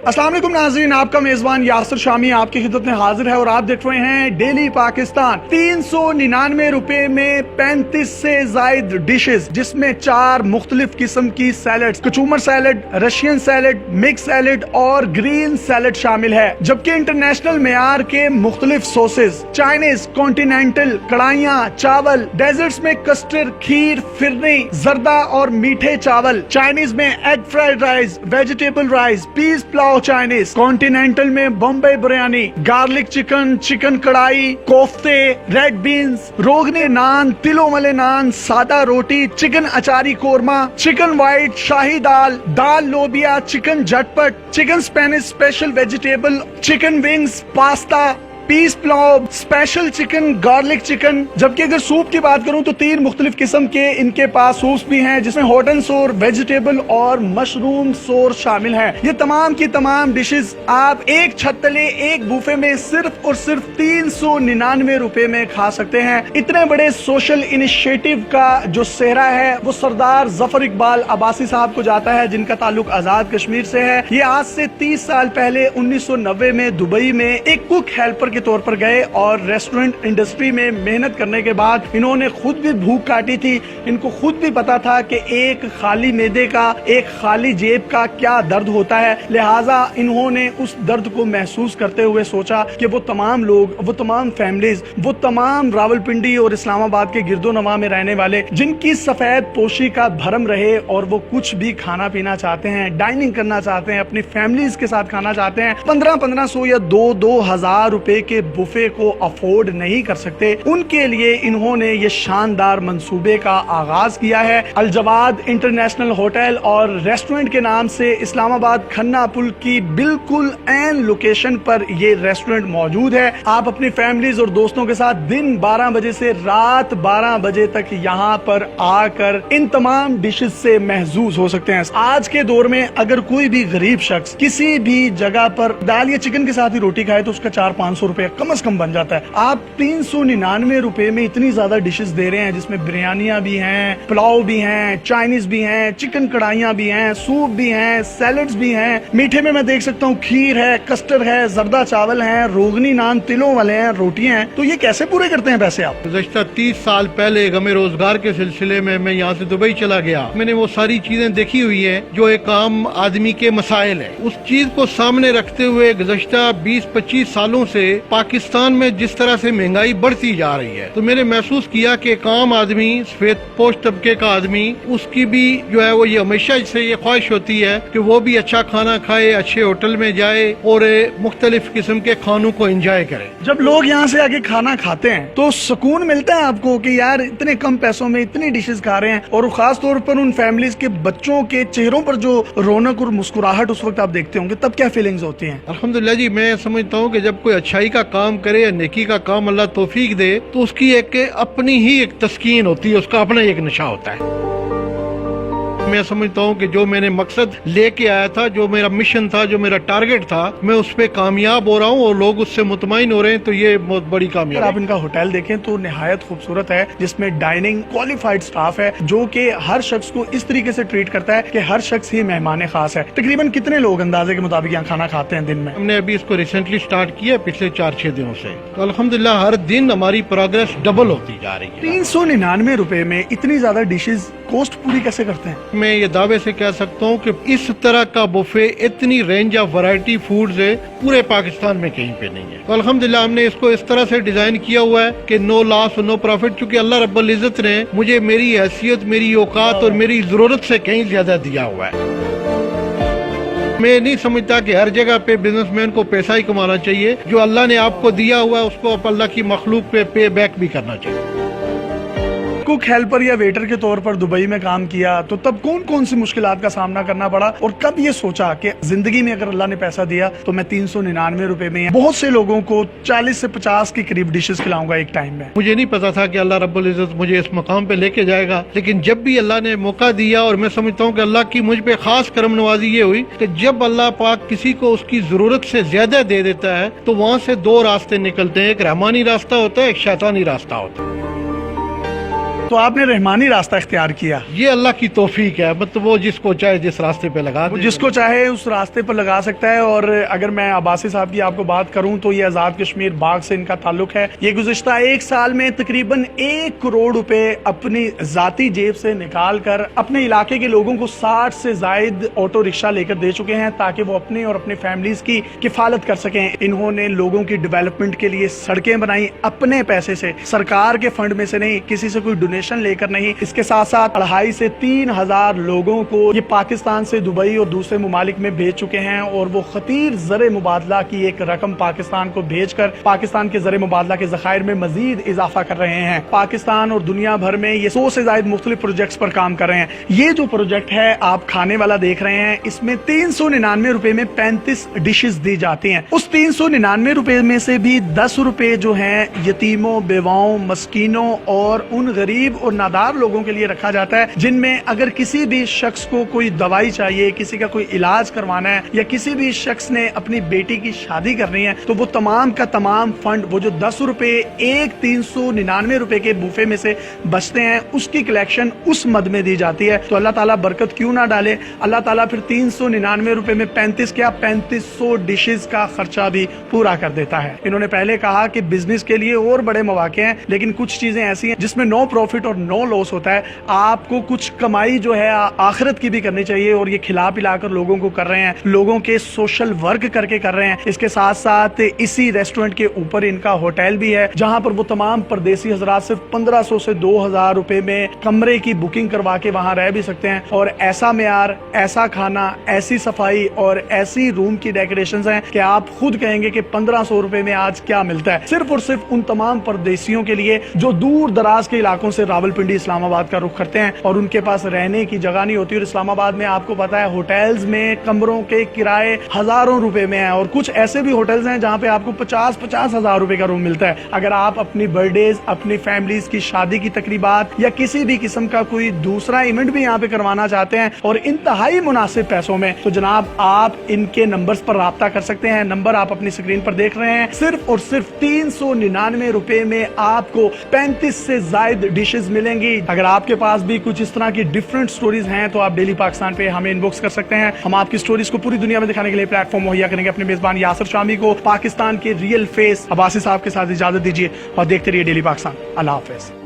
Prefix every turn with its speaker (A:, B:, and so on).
A: अस्सलाम वालेकुम नाज़रीन, आपका मेजबान यासिर शामी आपकी खिदमत में हाजिर है और आप देख रहे हैं डेली पाकिस्तान। 399 रुपए में 35 से जायद डिशेस, जिसमें 4 मुख्तलिफ किस्म की salad, kachumber salad, Russian salad, mix salad और ग्रीन सैलड शामिल है। जबकि इंटरनेशनल मेयार के मुख्तलिफ सॉसेस, चाइनीज, कॉन्टिनेंटल, कढ़ाइयाँ, चावल, डेजर्ट्स में कस्टर्ड, खीर, फिरनी, जर्दा और मीठे चावल, चाइनीज में egg fried rice, vegetable rice, peas pulao Chinese, continental में Bombay biryani, garlic chicken, chicken karahi, कोफ्ते, रेड बीन्स, रोगनी नान, तिलो मले नान, सादा रोटी, चिकन अचारी कोरमा, चिकन वाइट, शाही दाल, दाल लोबिया, चिकन झटपट, chicken Spanish special vegetable, chicken wings, pasta, peas pulao, special chicken, garlic chicken. जबकि अगर सूप की बात करूं तो 3 मुख्तलिफ किस्म के इनके पास सूप्स भी हैं, जिसमें हॉट एंड सोर, वेजिटेबल और मशरूम सोर शामिल हैं। ये तमाम की तमाम डिशेस आप एक छत तले एक बूफे में सिर्फ और सिर्फ 399 रुपए में खा सकते हैं। इतने बड़े सोशल इनिशिएटिव का जो सेहरा है वो सरदार जफर इकबाल अब्बासी साहब को जाता है, जिनका ताल्लुक आजाद कश्मीर से है। ये आज से 30 साल पहले 1990 में दुबई में एक कुक हेल्पर के तौर पर गए और रेस्टोरेंट इंडस्ट्री में मेहनत करने के बाद इन्होंने खुद भी भूख काटी थी। इनको खुद भी पता था कि एक खाली मैदे का, एक खाली जेब का क्या दर्द होता है। लिहाजा इन्होंने उस दर्द को महसूस करते हुए सोचा कि वो तमाम लोग, वो तमाम फैमिलीज, वो तमाम रावलपिंडी और इस्लामाबाद के गिरदो नवा में रहने वाले जिनकी सफेद पोशी का भरम रहे और वो कुछ भी खाना पीना चाहते हैं, डाइनिंग करना चाहते हैं, अपनी फैमिलीज के साथ खाना चाहते हैं, 1500 या 2,000 रुपए के बुफे को अफोर्ड नहीं कर सकते, उनके लिए इन्होंने ये शानदार मंसूबे का आगाज किया है। अलजवाद इंटरनेशनल होटल और रेस्टोरेंट के नाम से इस्लामाबाद खन्ना पुल की बिल्कुल ऐन लोकेशन पर ये रेस्टोरेंट मौजूद है। आप अपनी फैमिलीज और दोस्तों के साथ दिन 12 बजे से रात 12 बजे तक यहाँ पर आकर इन तमाम डिशेस से महजूज हो सकते हैं। आज के दौर में अगर कोई भी गरीब शख्स किसी भी जगह पर दाल या चिकन के साथ ही रोटी खाए तो उसका 400-500 रुपए कम से कम बन जाता है। आप 399 रुपए में इतनी ज्यादा डिशेस दे रहे हैं, जिसमें बिरयानियां भी हैं, पुलाव भी हैं, चाइनीज भी हैं, चिकन कढ़ाइयां भी हैं, सूप भी हैं, सैलड्स भी हैं। मीठे में मैं देख सकता हूँ खीर है, कस्टर्ड है, जर्दा चावल है, रोगनी नान, तिलों वाले हैं, रोटियां हैं। तो ये कैसे पूरे करते हैं पैसे आप?
B: गुज़श्ता 30 साल पहले गमे रोजगार के सिलसिले में मैं यहाँ से दुबई चला गया। मैंने वो सारी चीजें देखी हुई है जो एक आम आदमी के मसाइल है। उस चीज को सामने रखते हुए गुज़श्ता 20-25 सालों से पाकिस्तान में जिस तरह से महंगाई बढ़ती जा रही है, तो मैंने महसूस किया कि एक आम आदमी, सफेद पोश तबके का आदमी, उसकी भी जो है वो ये हमेशा से ये ख्वाहिश होती है कि वो भी अच्छा खाना खाए, अच्छे होटल में जाए और मुख्तलिफ किस्म के खानों को एंजॉय करे।
A: जब लोग यहाँ से आके खाना खाते हैं तो सुकून मिलता है आपको कि यार इतने कम पैसों में इतनी डिशेस खा रहे हैं, और खास तौर पर उन फैमिलीज के बच्चों के चेहरों पर जो रौनक और मुस्कुराहट उस वक्त आप देखते होंगे, तब क्या फीलिंग्स होती हैं?
B: अल्हम्दुलिल्लाह जी, मैं समझता हूँ कि जब कोई अच्छाई का काम करे या नेकी का काम अल्लाह तौफीक दे तो उसकी एक अपनी ही एक तस्कीन होती है, उसका अपना एक नशा होता है। मैं समझता हूँ कि जो मैंने मकसद लेके आया था, जो मेरा मिशन था, जो मेरा टारगेट था, मैं उस पे कामयाब हो रहा हूँ और लोग उससे मुतमईन हो रहे हैं, तो ये बहुत बड़ी कामयाबी।
A: आप इनका होटल देखें तो निहायत खूबसूरत है, जिसमें डाइनिंग क्वालिफाइड स्टाफ है जो कि हर शख्स को इस तरीके से ट्रीट करता है कि हर शख्स ही मेहमान खास है। तकरीबन कितने लोग अंदाजे के मुताबिक यहाँ खाना खाते हैं दिन में?
B: हमने अभी इसको रिसेंटली स्टार्ट किया पिछले 4-6 दिनों से, तो अल्हम्दुलिल्लाह हर दिन हमारी प्रोग्रेस डबल होती जा रही है।
A: 399 रुपए में इतनी ज्यादा डिशेज कॉस्ट पूरी कैसे करते हैं?
B: मैं ये दावे से कह सकता हूँ कि इस तरह का बुफे, इतनी रेंज ऑफ वैरायटी फूड्स है, पूरे पाकिस्तान में कहीं पे नहीं है। तो अल्हम्दुलिल्लाह हमने इसको इस तरह से डिजाइन किया हुआ है कि नो लॉस नो प्रॉफिट, क्योंकि अल्लाह रब्बुल इज्जत ने मुझे मेरी हैसियत, मेरी औकात और मेरी जरूरत से कहीं ज्यादा दिया हुआ है। मैं नहीं समझता कि हर जगह पे बिजनेसमैन को पैसा ही कमाना चाहिए। जो अल्लाह ने आपको दिया हुआ है उसको आप अल्लाह की मखलूक पे बैक भी करना चाहिए।
A: कुक हेल्पर या वेटर के तौर पर दुबई में काम किया तो तब कौन कौन सी मुश्किलात का सामना करना पड़ा, और कब ये सोचा कि जिंदगी में अगर अल्लाह ने पैसा दिया तो मैं 399 रुपए में बहुत से लोगों को 40 से 50 के करीब डिशेस खिलाऊंगा एक टाइम में?
B: मुझे नहीं पता था कि अल्लाह रब्बुल इज्जत मुझे इस मकाम पे लेके जाएगा, लेकिन जब भी अल्लाह ने मौका दिया, और मैं समझता हूँ कि अल्लाह की मुझ पे खास करम नवाजी ये हुई कि जब अल्लाह पाक किसी को उसकी जरूरत से ज्यादा दे देता है तो वहाँ से 2 रास्ते निकलते हैं, एक रहमानी रास्ता होता है, एक शैतानी रास्ता होता है।
A: तो आपने रहमानी रास्ता इख्तियार किया।
B: ये अल्लाह की तौफीक है, मतलब वो जिसको चाहे जिस रास्ते पे लगा
A: वो
B: दे।
A: जिसको चाहे उस रास्ते पर लगा सकता है। और अगर मैं अब्बासी साहब की आपको बात करूं तो ये आज़ाद कश्मीर बाग से इनका ताल्लुक है। ये गुज़िश्ता एक साल में तकरीबन 1 करोड़ रुपए अपनी जाती जेब से निकाल कर अपने इलाके के लोगों को 60 से जायद ऑटो रिक्शा लेकर दे चुके हैं ताकि वो अपने और अपने फैमिलीज की किफालत कर सकें। इन्होंने लोगों की डेवलपमेंट के लिए सड़कें बनाई अपने पैसे से, सरकार के फंड में से नहीं, किसी से कोई डोनेशन लेकर नहीं। इसके साथ साथ 2,500 से 3,000 लोगों को ये पाकिस्तान से दुबई और दूसरे मुमालिक में भेज चुके हैं और वो खतीर ज़र मुबादला की एक रकम पाकिस्तान को भेजकर पाकिस्तान के ज़र मुबादला के ज़खायर में मजीद इजाफा कर रहे हैं। पाकिस्तान और दुनिया भर में ये 100 से ज्यादा मुख्तलिफ प्रोजेक्ट्स पर काम कर रहे हैं। ये जो प्रोजेक्ट है आप खाने वाला देख रहे हैं, इसमें 399 रुपए में 35 डिशेस दी जाती हैं। उस 399 रुपए में से भी 10 रुपए जो हैं यतीमों, बेवाओं, मस्कीनों और उन गरीब और नादार लोगों के लिए रखा जाता है जिनमें अगर किसी भी शख्स को कोई दवाई चाहिए, किसी का कोई इलाज करवाना है या किसी भी शख्स ने अपनी बेटी की शादी करनी है तो वो तमाम का तमाम फंड, वो जो 10 रुपए एक 399 रुपए के बूफे में से बचते हैं, उसकी कलेक्शन उस मद में दी जाती है। तो अल्लाह ताला बरकत क्यों ना डाले, अल्लाह ताला फिर 399 रुपए में 3500 डिशेस का खर्चा भी पूरा कर देता है। इन्होंने पहले कहा कि बिजनेस के लिए और बड़े मौके हैं, लेकिन कुछ चीजें ऐसी हैं जिसमें नो प्रॉफिट और नो लॉस होता है। आपको कुछ कमाई जो है आखिरत की भी करनी चाहिए और ये खिला पिला कर लोगों को कर रहे हैं, लोगों के सोशल वर्क करके कर रहे हैं। इसके साथ साथ इसी रेस्टोरेंट के ऊपर इनका होटल भी है जहां पर वो तमाम परदेसी हजरात सिर्फ 1500 से 2000 रुपए में कमरे की बुकिंग करवा के वहां रह भी सकते हैं। और ऐसा मेयार, ऐसा खाना, ऐसी सफाई और ऐसी रूम की डेकोरेशंस हैं कि आप खुद कहेंगे कि 1500 रुपए में आज क्या मिलता है। सिर्फ और सिर्फ उन तमाम परदेसियों के लिए जो दूर दराज के इलाकों से रावलपिंडी, इस्लामाबाद का रुख करते हैं और उनके पास रहने की जगह नहीं होती। और इस्लामाबाद में आपको पता है होटल्स में कमरों के किराए हजारों रुपए में है और कुछ ऐसे भी होटल्स हैं जहां पे आपको 50-50 हजार रुपए का रूम मिलता है। अगर आप अपनी बर्थडेज, अपनी फैमिलीज की शादी की तकरीबात या किसी भी किस्म का कोई दूसरा इवेंट भी यहाँ पे करवाना चाहते हैं और इंतहाई मुनासिब पैसों में, तो जनाब आप इनके नंबर्स पर राब्ता कर सकते हैं। नंबर आप अपनी स्क्रीन पर देख रहे हैं। सिर्फ और सिर्फ 399 रुपए में आपको 35 से ज्यादा डिशेस मिलेंगी। अगर आपके पास भी कुछ इस तरह की डिफरेंट स्टोरीज हैं तो आप डेली पाकिस्तान पे हमें इनबॉक्स कर सकते हैं। हम आपकी स्टोरीज को पूरी दुनिया में दिखाने के लिए प्लेटफॉर्म मुहैया करेंगे। अपने मेजबान यासिर शामी को, पाकिस्तान के रियल फेस अब्बासी साहब के साथ इजाजत दीजिए और देखते रहिए डेली पाकिस्तान। अल्लाह हाफिज।